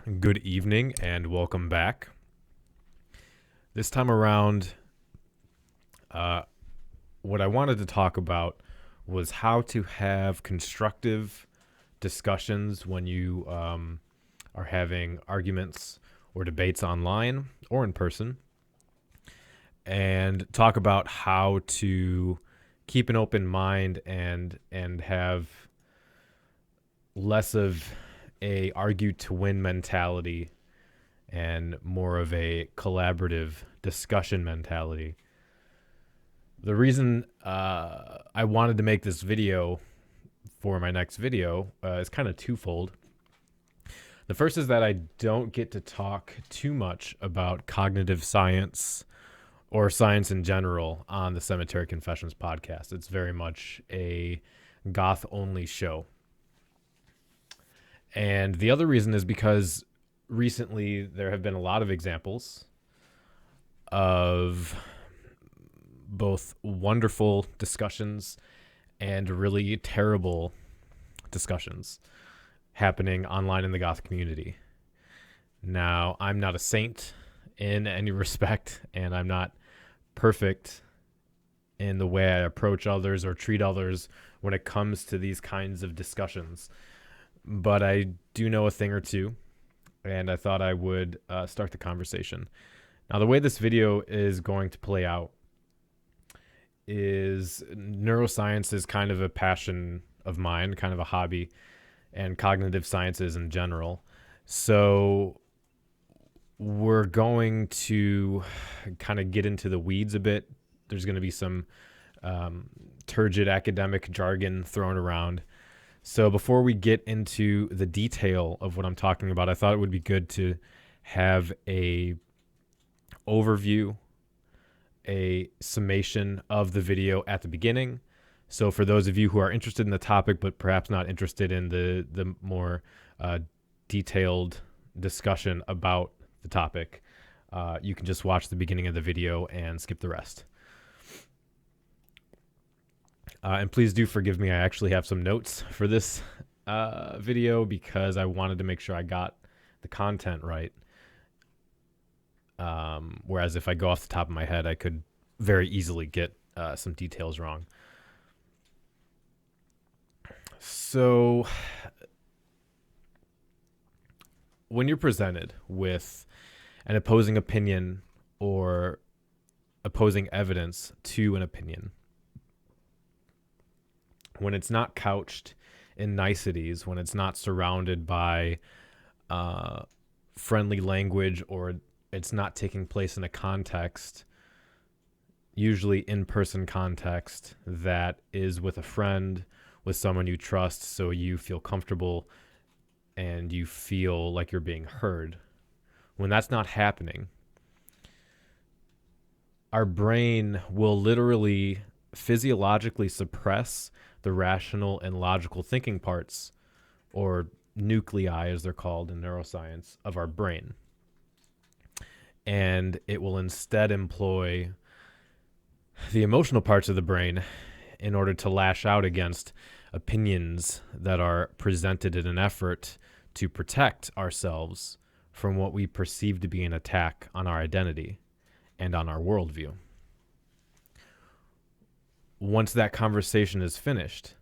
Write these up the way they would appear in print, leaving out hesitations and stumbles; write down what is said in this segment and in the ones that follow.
Good evening and welcome back. This time around, uh, what I wanted to talk about was how to have constructive discussions when you are having arguments or debates online or in person, and talk about how to keep an open mind and have less of a argue to win mentality and more of a collaborative discussion mentality. The reason I wanted to make this video for my next video is kind of twofold. The first is that I don't get to talk too much about cognitive science or science in general on the Cemetery Confessions podcast. It's very much a Goth only show. And the other reason is because recently there have been a lot of examples of both wonderful discussions and really terrible discussions happening online in the Goth community. Now, I'm not a saint in any respect, and I'm not perfect in the way I approach others or treat others when it comes to these kinds of discussions. But I do know a thing or two, and I thought I would start the conversation. Now, the way this video is going to play out is neuroscience is kind of a passion of mine, kind of a hobby, and cognitive sciences in general. So we're going to kind of get into the weeds a bit. There's going to be some turgid academic jargon thrown around. So before we get into the detail of what I'm talking about, I thought it would be good to have a overview, a summation of the video at the beginning. So for those of you who are interested in the topic, but perhaps not interested in the more detailed discussion about the topic, you can just watch the beginning of the video and skip the rest. And please do forgive me. I actually have some notes for this video because I wanted to make sure I got the content right. Whereas if I go off the top of my head, I could very easily get some details wrong. So when you're presented with an opposing opinion or opposing evidence to an opinion, when it's not couched in niceties, when it's not surrounded by friendly language, or it's not taking place in a context, usually in-person context, that is with a friend, with someone you trust, so you feel comfortable and you feel like you're being heard. When that's not happening, our brain will literally physiologically suppress the rational and logical thinking parts, or nuclei as they're called in neuroscience, of our brain. And it will instead employ the emotional parts of the brain in order to lash out against opinions that are presented in an effort to protect ourselves from what we perceive to be an attack on our identity and on our worldview. Once that conversation is finished,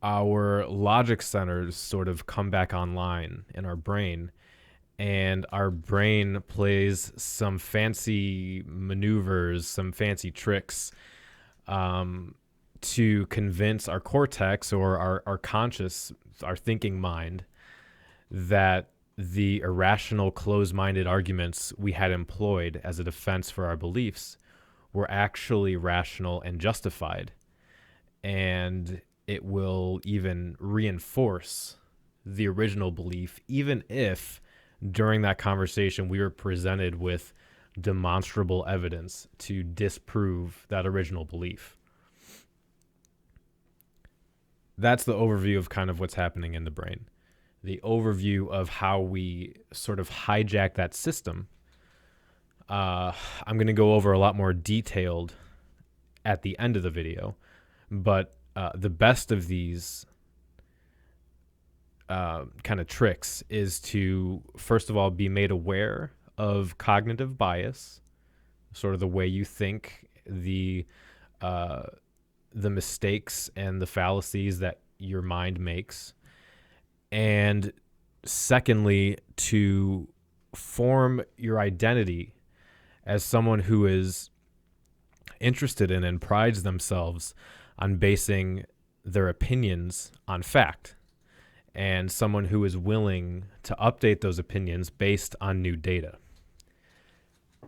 our logic centers sort of come back online in our brain, and our brain plays some fancy maneuvers, some fancy tricks to convince our cortex, or our conscious, our thinking mind, that the irrational, closed-minded arguments we had employed as a defense for our beliefs were actually rational and justified. And it will even reinforce the original belief, even if during that conversation we were presented with demonstrable evidence to disprove that original belief. That's the overview of kind of what's happening in the brain. The overview of how we sort of hijack that system. I'm going to go over a lot more detailed at the end of the video, but the best of these kind of tricks is to, first of all, be made aware of cognitive bias, sort of the way you think, the mistakes and the fallacies that your mind makes. And secondly, to form your identity as someone who is interested in and prides themselves on basing their opinions on fact, and someone who is willing to update those opinions based on new data.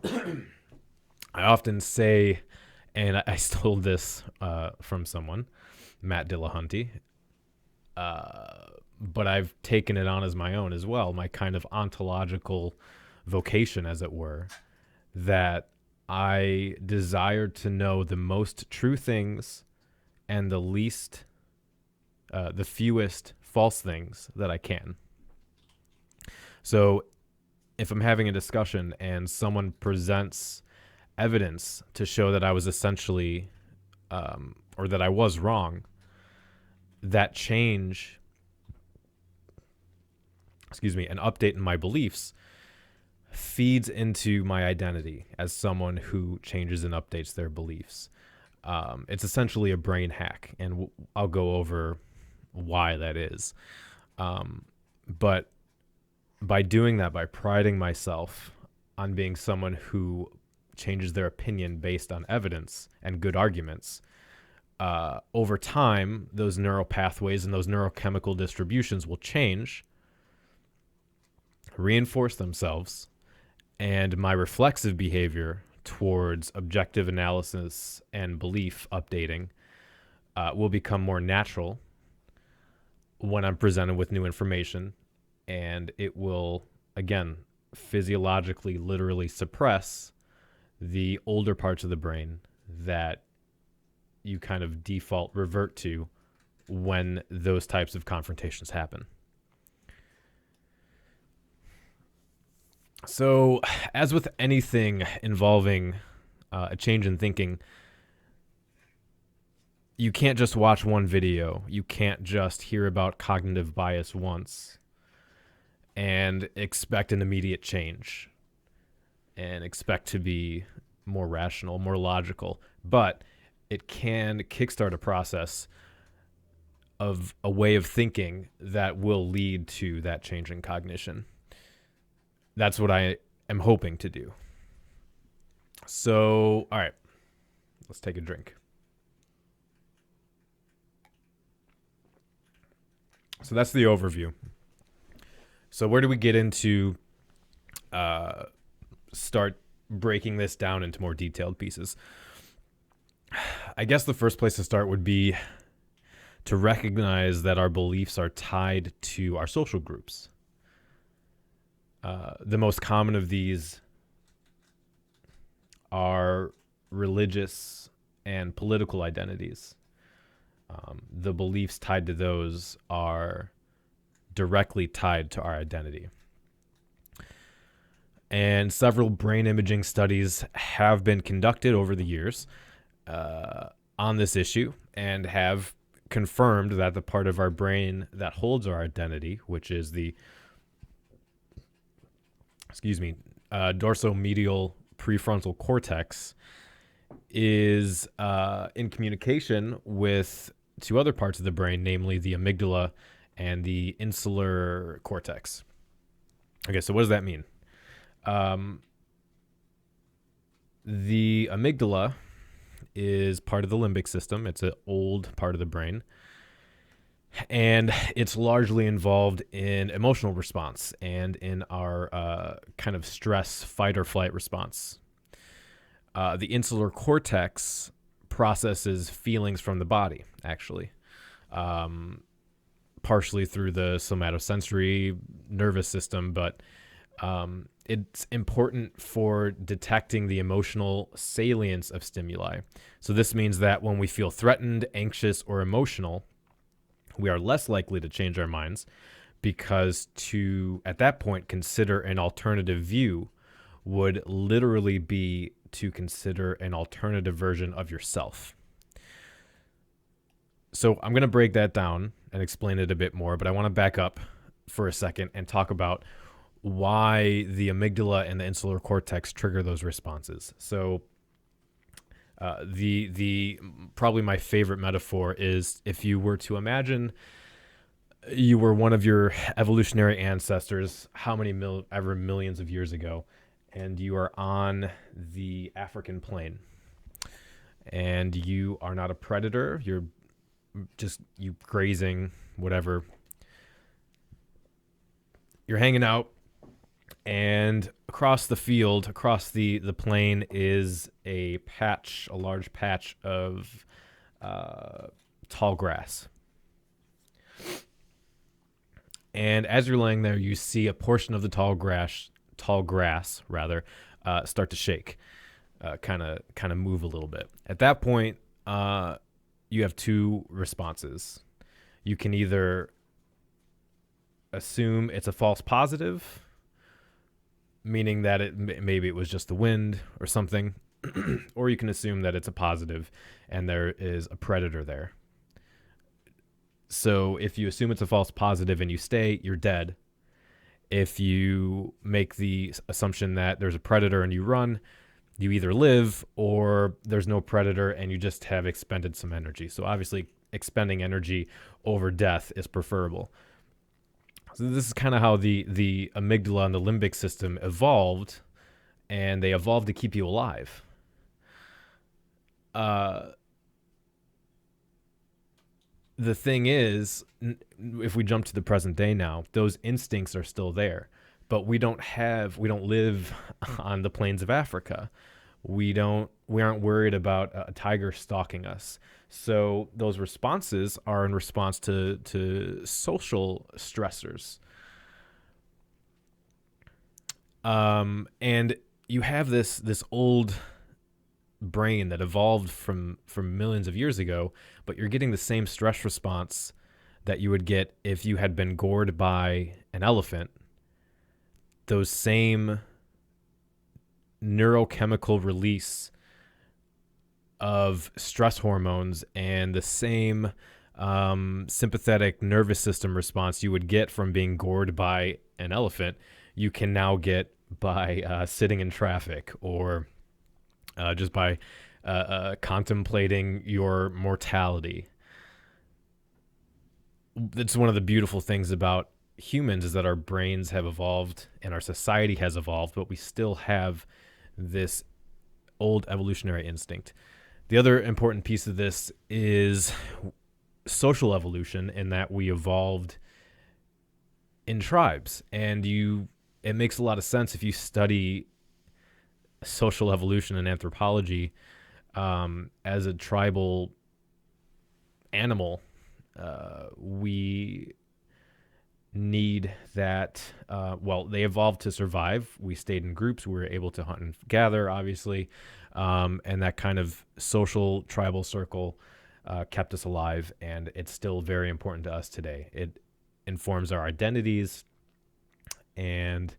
I often say, and I stole this from someone, Matt Dillahunty, but I've taken it on as my own as well, my kind of ontological vocation, as it were, that I desire to know the most true things and the fewest false things that I can. So if I'm having a discussion and someone presents evidence to show that I was essentially, or that I was wrong, that change, an update in my beliefs feeds into my identity as someone who changes and updates their beliefs. It's essentially a brain hack, and I'll go over why that is. But by doing that, by priding myself on being someone who changes their opinion based on evidence and good arguments, over time, those neural pathways and those neurochemical distributions will change, reinforce themselves, and my reflexive behavior towards objective analysis and belief updating will become more natural when I'm presented with new information, and it will, again, physiologically, literally suppress the older parts of the brain that you kind of default revert to when those types of confrontations happen. So, as with anything involving a change in thinking, you can't just watch one video. You can't just hear about cognitive bias once and expect an immediate change and expect to be more rational, more logical. But it can kickstart a process of a way of thinking that will lead to that change in cognition. That's what I am hoping to do. So, all right, let's take a drink. So that's the overview. So where do we get into start breaking this down into more detailed pieces? I guess the first place to start would be to recognize that our beliefs are tied to our social groups. The most common of these are religious and political identities. The beliefs tied to those are directly tied to our identity. And several brain imaging studies have been conducted over the years on this issue and have confirmed that the part of our brain that holds our identity, which is the dorsomedial prefrontal cortex, is in communication with two other parts of the brain, namely the amygdala and the insular cortex. Okay, so what does that mean? The amygdala is part of the limbic system. It's an old part of the brain. And it's largely involved in emotional response and in our kind of stress, fight or flight response. The insular cortex processes feelings from the body, actually, partially through the somatosensory nervous system, but it's important for detecting the emotional salience of stimuli. So this means that when we feel threatened, anxious, or emotional, we are less likely to change our minds, because to, at that point, consider an alternative view would literally be to consider an alternative version of yourself. So I'm going to break that down and explain it a bit more, but I want to back up for a second and talk about why the amygdala and the insular cortex trigger those responses. So the probably my favorite metaphor is if you were to imagine you were one of your evolutionary ancestors, how many ever millions of years ago, and you are on the African plain, and you are not a predator. You're just you grazing, whatever. You're hanging out, and across the field, across the plain, is a large patch of tall grass. And as you're laying there, you see a portion of the tall grass start to shake, kind of move a little bit. At that point, you have two responses. You can either assume it's a false positive, meaning that maybe it was just the wind or something, or you can assume that it's a positive and there is a predator there. So if you assume it's a false positive and you stay, you're dead. If you make the assumption that there's a predator and you run, you either live or there's no predator and you just have expended some energy. So obviously expending energy over death is preferable. So this is kind of how the amygdala and the limbic system evolved, and they evolved to keep you alive. The thing is, if we jump to the present day now, those instincts are still there, but we don't live on the plains of Africa. We aren't worried about a tiger stalking us. So those responses are in response to social stressors. And you have this old brain that evolved from millions of years ago, but you're getting the same stress response that you would get if you had been gored by an elephant. Those same neurochemical release of stress hormones and the same sympathetic nervous system response you would get from being gored by an elephant, you can now get by sitting in traffic or just by contemplating your mortality. That's one of the beautiful things about humans, is that our brains have evolved and our society has evolved, but we still have this old evolutionary instinct. The other important piece of this is social evolution, in that we evolved in tribes. And it makes a lot of sense if you study social evolution and anthropology as a tribal animal. We need that. They evolved to survive. We stayed in groups. We were able to hunt and gather, obviously. And that kind of social tribal circle kept us alive. And it's still very important to us today. It informs our identities. And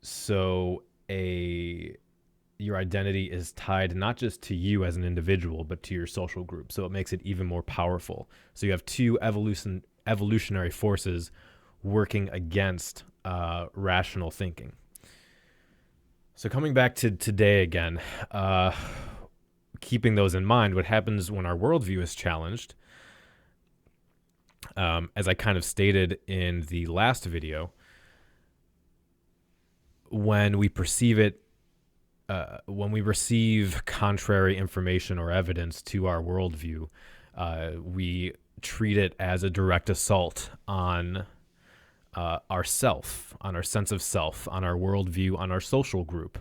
so your identity is tied not just to you as an individual, but to your social group. So it makes it even more powerful. So you have two evolutionary forces working against rational thinking. So coming back to today again, keeping those in mind, what happens when our worldview is challenged, as I kind of stated in the last video, when we perceive it, when we receive contrary information or evidence to our worldview, we treat it as a direct assault on our self, on our sense of self, on our worldview, on our social group.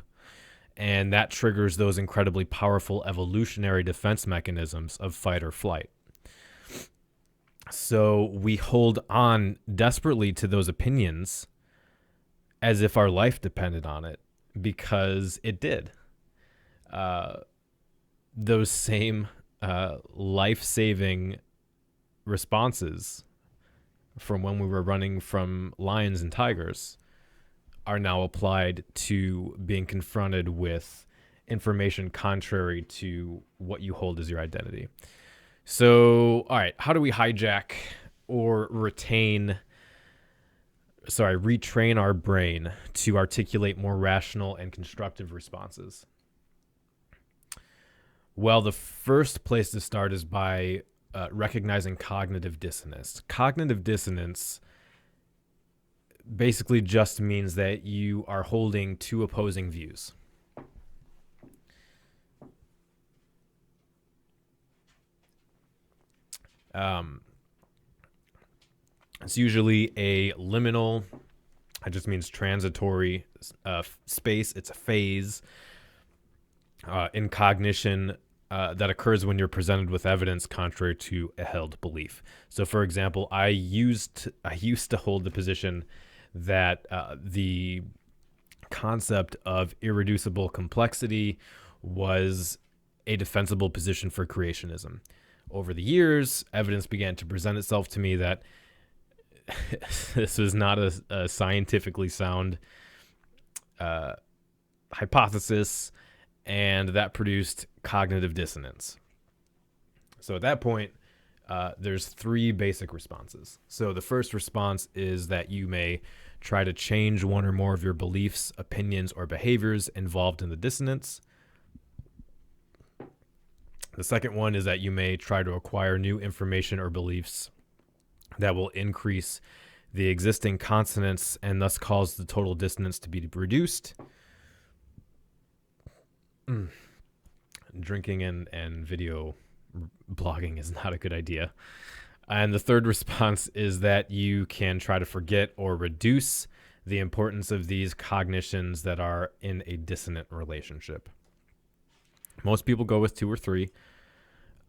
And that triggers those incredibly powerful evolutionary defense mechanisms of fight or flight. So we hold on desperately to those opinions as if our life depended on it, because it did. Those same life-saving responses from when we were running from lions and tigers are now applied to being confronted with information contrary to what you hold as your identity. So, all right, how do we hijack or retrain our brain to articulate more rational and constructive responses? Well, the first place to start is by recognizing cognitive dissonance. Cognitive dissonance basically just means that you are holding two opposing views. It's usually a liminal. It just means transitory space. It's a phase in cognition that occurs when you're presented with evidence contrary to a held belief. So, for example, I used to hold the position that the concept of irreducible complexity was a defensible position for creationism. Over the years, evidence began to present itself to me that this was not a scientifically sound hypothesis, and that produced cognitive dissonance. So at that point, there's three basic responses. So the first response is that you may try to change one or more of your beliefs, opinions, or behaviors involved in the dissonance. The second one is that you may try to acquire new information or beliefs that will increase the existing consonance and thus cause the total dissonance to be reduced. Drinking and video blogging is not a good idea. And the third response is that you can try to forget or reduce the importance of these cognitions that are in a dissonant relationship. Most people go with two or three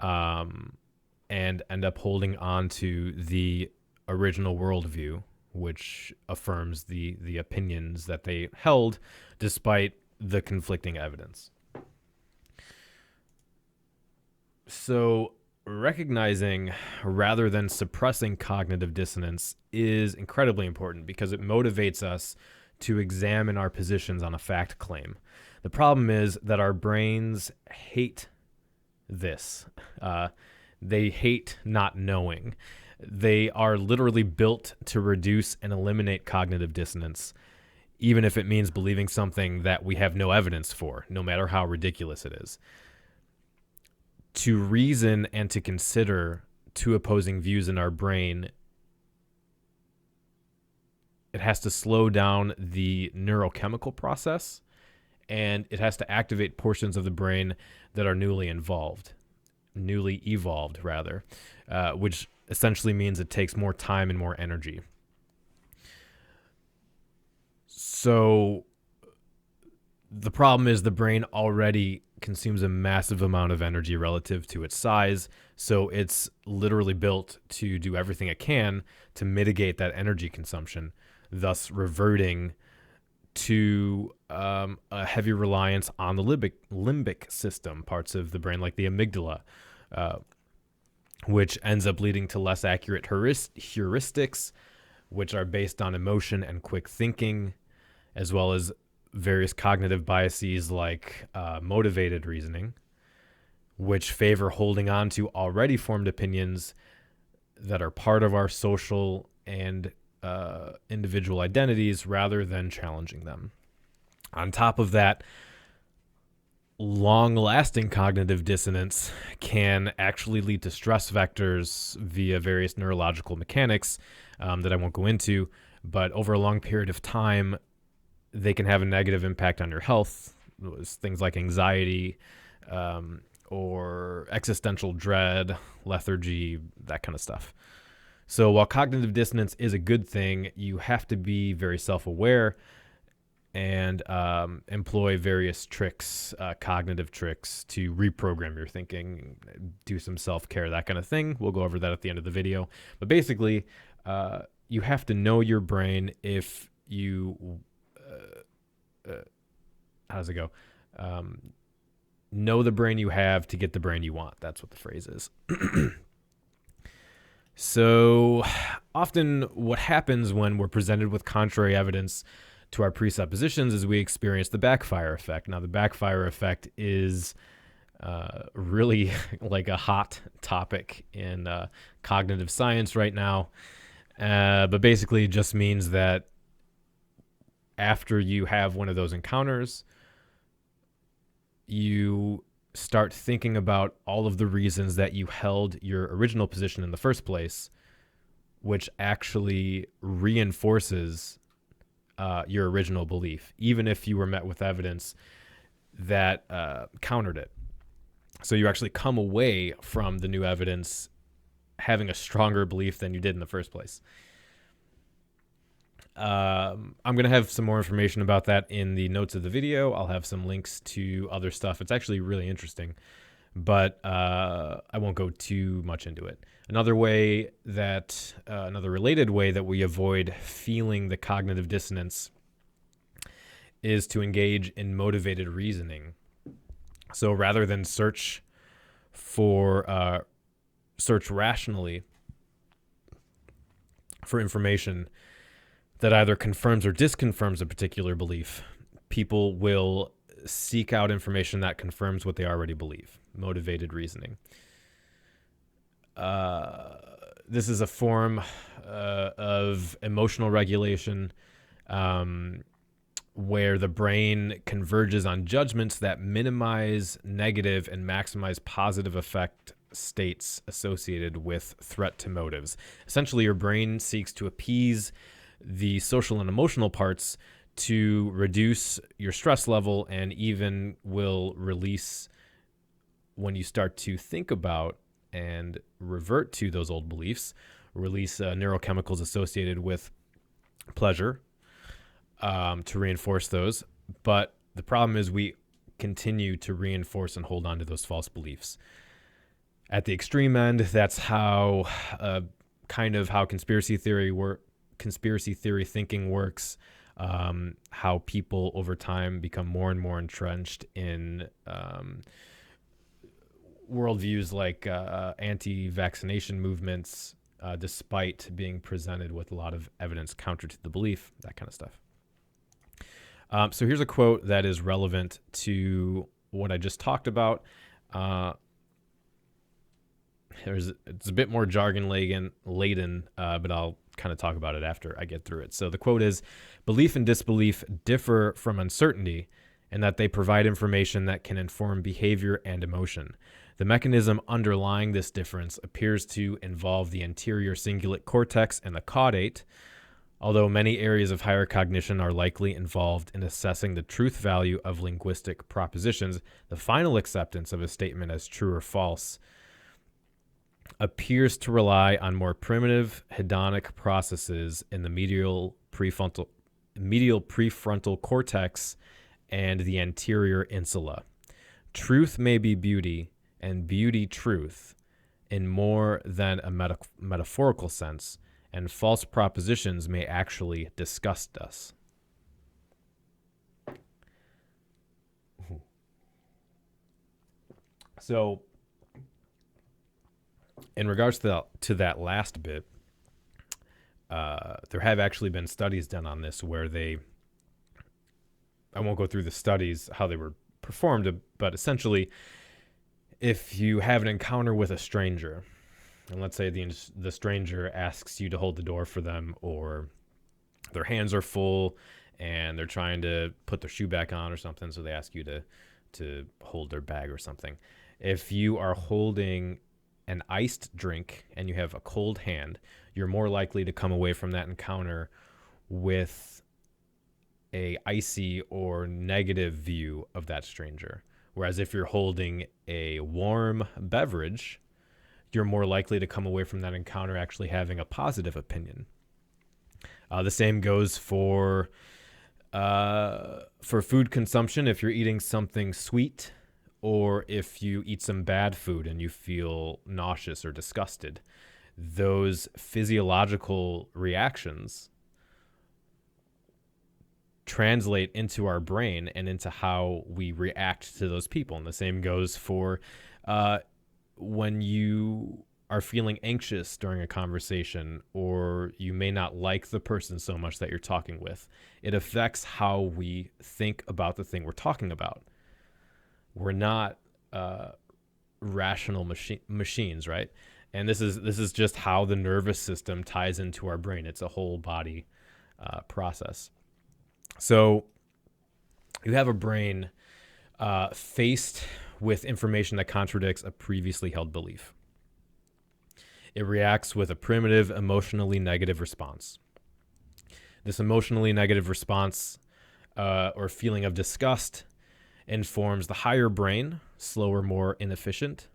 and end up holding on to the original worldview, which affirms the opinions that they held despite the conflicting evidence. So recognizing rather than suppressing cognitive dissonance is incredibly important because it motivates us to examine our positions on a fact claim. The problem is that our brains hate this. They hate not knowing. They are literally built to reduce and eliminate cognitive dissonance, even if it means believing something that we have no evidence for, no matter how ridiculous it is. To reason and to consider two opposing views in our brain, it has to slow down the neurochemical process, and it has to activate portions of the brain that are newly evolved, which essentially means it takes more time and more energy. So the problem is the brain already consumes a massive amount of energy relative to its size, so it's literally built to do everything it can to mitigate that energy consumption, thus reverting to a heavy reliance on the limbic system, parts of the brain like the amygdala, which ends up leading to less accurate heuristics, which are based on emotion and quick thinking, as well as various cognitive biases like motivated reasoning, which favor holding on to already formed opinions that are part of our social and individual identities rather than challenging them. On top of that, long-lasting cognitive dissonance can actually lead to stress vectors via various neurological mechanics that I won't go into, but over a long period of time, they can have a negative impact on your health. Things like anxiety or existential dread, lethargy, that kind of stuff. So while cognitive dissonance is a good thing, you have to be very self-aware and employ various tricks, cognitive tricks, to reprogram your thinking, do some self-care, that kind of thing. We'll go over that at the end of the video. But basically, you have to know your brain if you... how does it go? Know the brain you have to get the brain you want. That's what the phrase is. So often what happens when we're presented with contrary evidence to our presuppositions is we experience the backfire effect. Now, the backfire effect is really like a hot topic in cognitive science right now. But basically, it just means that after you have one of those encounters, you start thinking about all of the reasons that you held your original position in the first place, which actually reinforces your original belief, even if you were met with evidence that countered it. So you actually come away from the new evidence having a stronger belief than you did in the first place. I'm going to have some more information about that in the notes of the video. I'll have some links to other stuff. It's actually really interesting, but I won't go too much into it. Another related way that we avoid feeling the cognitive dissonance is to engage in motivated reasoning. So rather than search rationally for information that either confirms or disconfirms a particular belief, people will seek out information that confirms what they already believe. Motivated reasoning. This is a form of emotional regulation where the brain converges on judgments that minimize negative and maximize positive effect states associated with threat to motives. Essentially, your brain seeks to appease the social and emotional parts to reduce your stress level, and even will release, when you start to think about and revert to those old beliefs, release neurochemicals associated with pleasure to reinforce those. But the problem is we continue to reinforce and hold on to those false beliefs. At the extreme end, that's how how conspiracy theory thinking works. How people over time become more and more entrenched in worldviews like anti-vaccination movements, despite being presented with a lot of evidence counter to the belief, that kind of stuff. So here's a quote that is relevant to what I just talked about. It's a bit more jargon laden, but I'll kind of talk about it after I get through it. So the quote is, "Belief and disbelief differ from uncertainty in that they provide information that can inform behavior and emotion. The mechanism underlying this difference appears to involve the anterior cingulate cortex and the caudate. Although many areas of higher cognition are likely involved in assessing the truth value of linguistic propositions, the final acceptance of a statement as true or false appears to rely on more primitive hedonic processes in the medial prefrontal cortex and the anterior insula. Truth may be beauty, and beauty truth, in more than a metaphorical sense, and false propositions may actually disgust us." So, in regards to that last bit, there have actually been studies done on this where I won't go through the studies, how they were performed, but essentially, if you have an encounter with a stranger, and let's say the stranger asks you to hold the door for them, or their hands are full and they're trying to put their shoe back on or something, so they ask you to hold their bag or something. If you are holding an iced drink and you have a cold hand, you're more likely to come away from that encounter with a icy or negative view of that stranger. Whereas if you're holding a warm beverage, you're more likely to come away from that encounter actually having a positive opinion. The same goes for food consumption. If you're eating something sweet, or if you eat some bad food and you feel nauseous or disgusted, those physiological reactions translate into our brain and into how we react to those people. And the same goes for when you are feeling anxious during a conversation, or you may not like the person so much that you're talking with. It affects how we think about the thing we're talking about. We're not rational machines, right? And this is just how the nervous system ties into our brain. It's a whole body process. So you have a brain faced with information that contradicts a previously held belief. It reacts with a primitive, emotionally negative response. This emotionally negative response or feeling of disgust informs the higher brain, slower, more inefficient,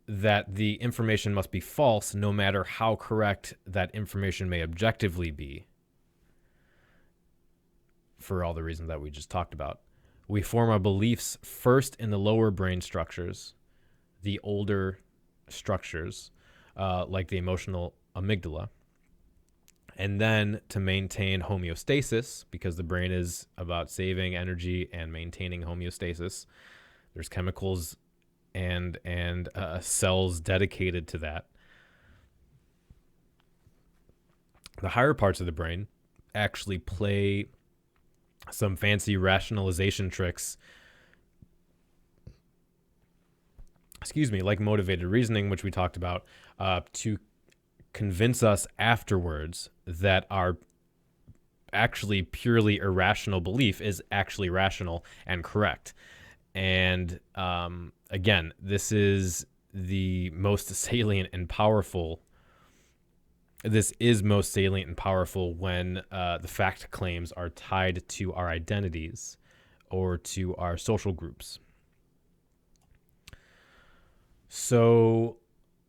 that the information must be false no matter how correct that information may objectively be, for all the reasons that we just talked about. We form our beliefs first in the lower brain structures, the older structures, like the emotional amygdala. And then to maintain homeostasis, because the brain is about saving energy and maintaining homeostasis, there's chemicals and cells dedicated to that. The higher parts of the brain actually play some fancy rationalization tricks, like motivated reasoning, which we talked about, to convince us afterwards that our actually purely irrational belief is actually rational and correct. And again, this is the most salient and powerful. This is most salient and powerful when the fact claims are tied to our identities or to our social groups. So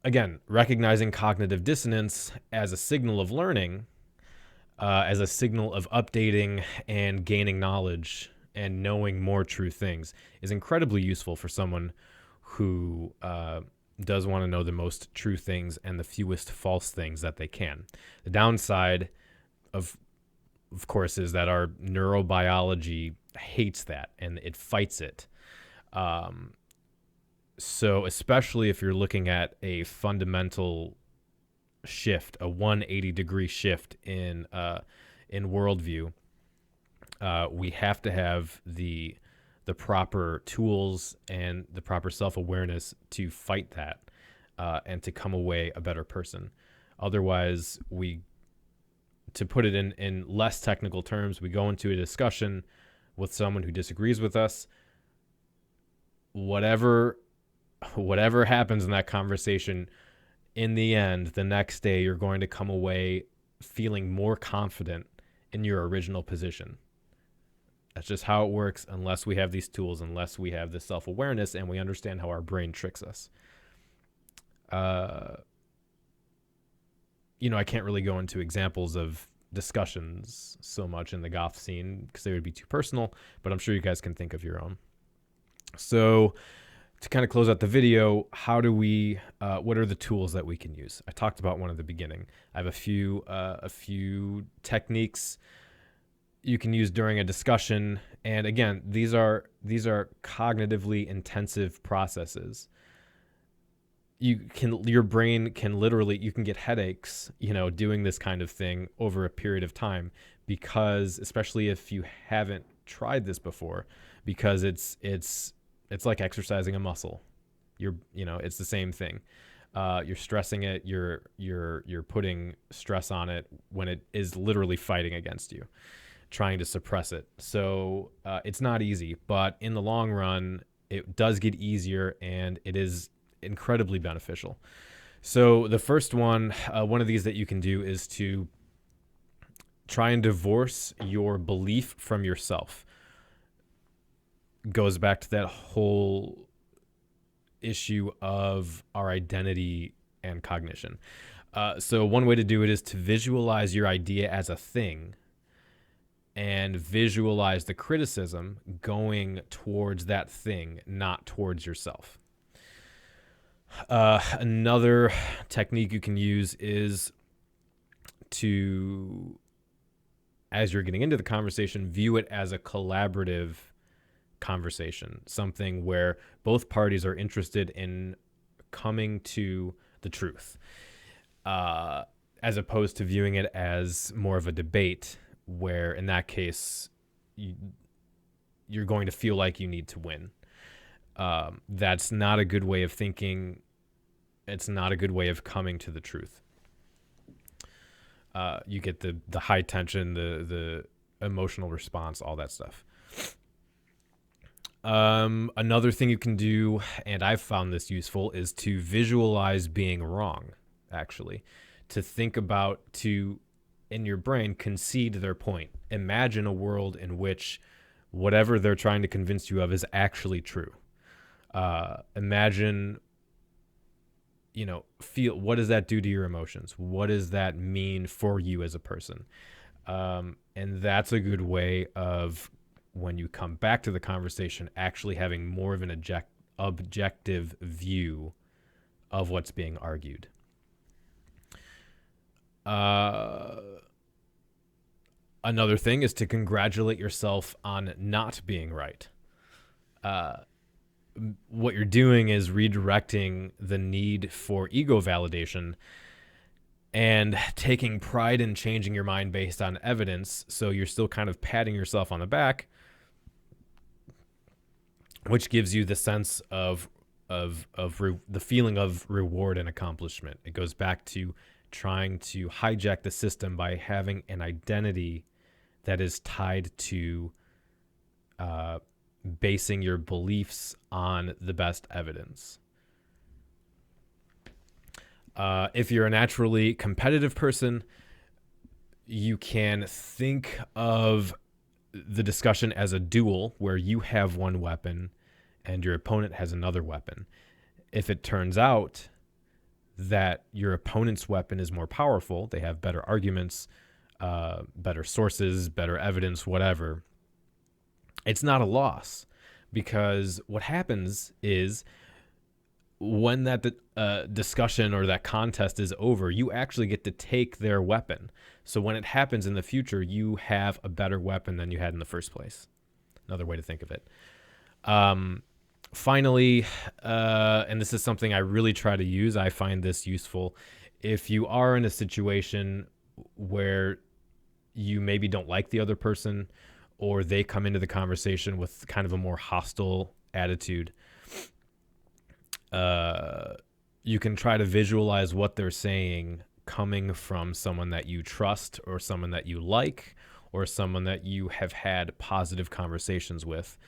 again, recognizing cognitive dissonance as a signal of learning, as a signal of updating and gaining knowledge and knowing more true things is incredibly useful for someone who does want to know the most true things and the fewest false things that they can. The downside, of course, is that our neurobiology hates that and it fights it. So especially if you're looking at a fundamental shift, a 180-degree shift in worldview, we have to have the proper tools and the proper self-awareness to fight that and to come away a better person. Otherwise, to put it in less technical terms, we go into a discussion with someone who disagrees with us. Whatever happens in that conversation, in the end, the next day, you're going to come away feeling more confident in your original position. That's just how it works unless we have these tools, unless we have this self-awareness and we understand how our brain tricks us. I can't really go into examples of discussions so much in the Goth scene because they would be too personal, but I'm sure you guys can think of your own. So to kind of close out the video, how do we, what are the tools that we can use? I talked about one at the beginning. I have a few techniques you can use during a discussion. And again, these are cognitively intensive processes. Your brain can literally, you can get headaches, doing this kind of thing over a period of time, because especially if you haven't tried this before, because it's like exercising a muscle. It's the same thing. You're stressing it. You're putting stress on it when it is literally fighting against you, trying to suppress it. So it's not easy, but in the long run, it does get easier and it is incredibly beneficial. So the first one of these that you can do is to try and divorce your belief from yourself. Goes back to that whole issue of our identity and cognition. So one way to do it is to visualize your idea as a thing and visualize the criticism going towards that thing, not towards yourself. Another technique you can use is to, as you're getting into the conversation, view it as a collaborative conversation, something where both parties are interested in coming to the truth, as opposed to viewing it as more of a debate, where in that case you're going to feel like you need to win. That's not a good way of thinking. It's not a good way of coming to the truth. You get the high tension, the emotional response, all that stuff. Another thing you can do, and I've found this useful, is to visualize being wrong, actually. To think about, in your brain, concede their point. Imagine a world in which whatever they're trying to convince you of is actually true. Imagine, feel, what does that do to your emotions? What does that mean for you as a person? And that's a good way of, when you come back to the conversation, actually having more of an objective view of what's being argued. Another thing is to congratulate yourself on not being right. What you're doing is redirecting the need for ego validation and taking pride in changing your mind based on evidence. So you're still kind of patting yourself on the back, which gives you the sense of the feeling of reward and accomplishment. It goes back to trying to hijack the system by having an identity that is tied to basing your beliefs on the best evidence. If you're a naturally competitive person, you can think of the discussion as a duel where you have one weapon and your opponent has another weapon. If it turns out that your opponent's weapon is more powerful, they have better arguments, better sources, better evidence, whatever, it's not a loss, because what happens is when that discussion or that contest is over, you actually get to take their weapon. So when it happens in the future, you have a better weapon than you had in the first place. Another way to think of it. Finally, and this is something I really try to use, I find this useful. If you are in a situation where you maybe don't like the other person, or they come into the conversation with kind of a more hostile attitude, you can try to visualize what they're saying coming from someone that you trust, or someone that you like, or someone that you have had positive conversations with.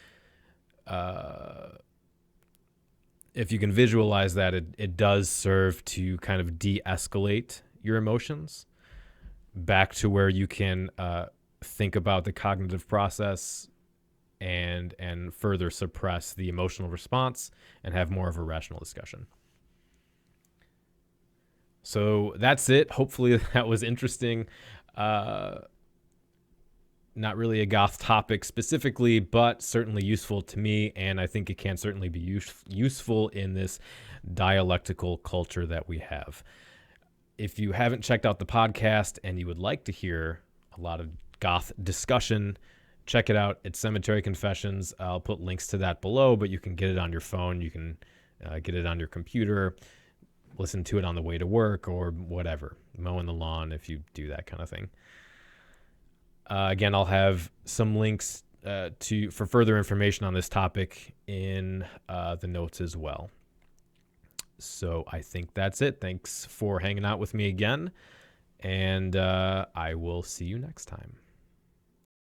If you can visualize that, it does serve to kind of de-escalate your emotions back to where you can think about the cognitive process and further suppress the emotional response and have more of a rational discussion. So that's it. Hopefully that was interesting. Not really a goth topic specifically, but certainly useful to me, and I think it can certainly be useful in this dialectical culture that we have. If you haven't checked out the podcast and you would like to hear a lot of goth discussion, check it out. It's Cemetery Confessions. I'll put links to that below, but you can get it on your phone. You can get it on your computer, listen to it on the way to work or whatever, mowing the lawn if you do that kind of thing. Again, I'll have some links for further information on this topic in the notes as well. So I think that's it. Thanks for hanging out with me again, and I will see you next time.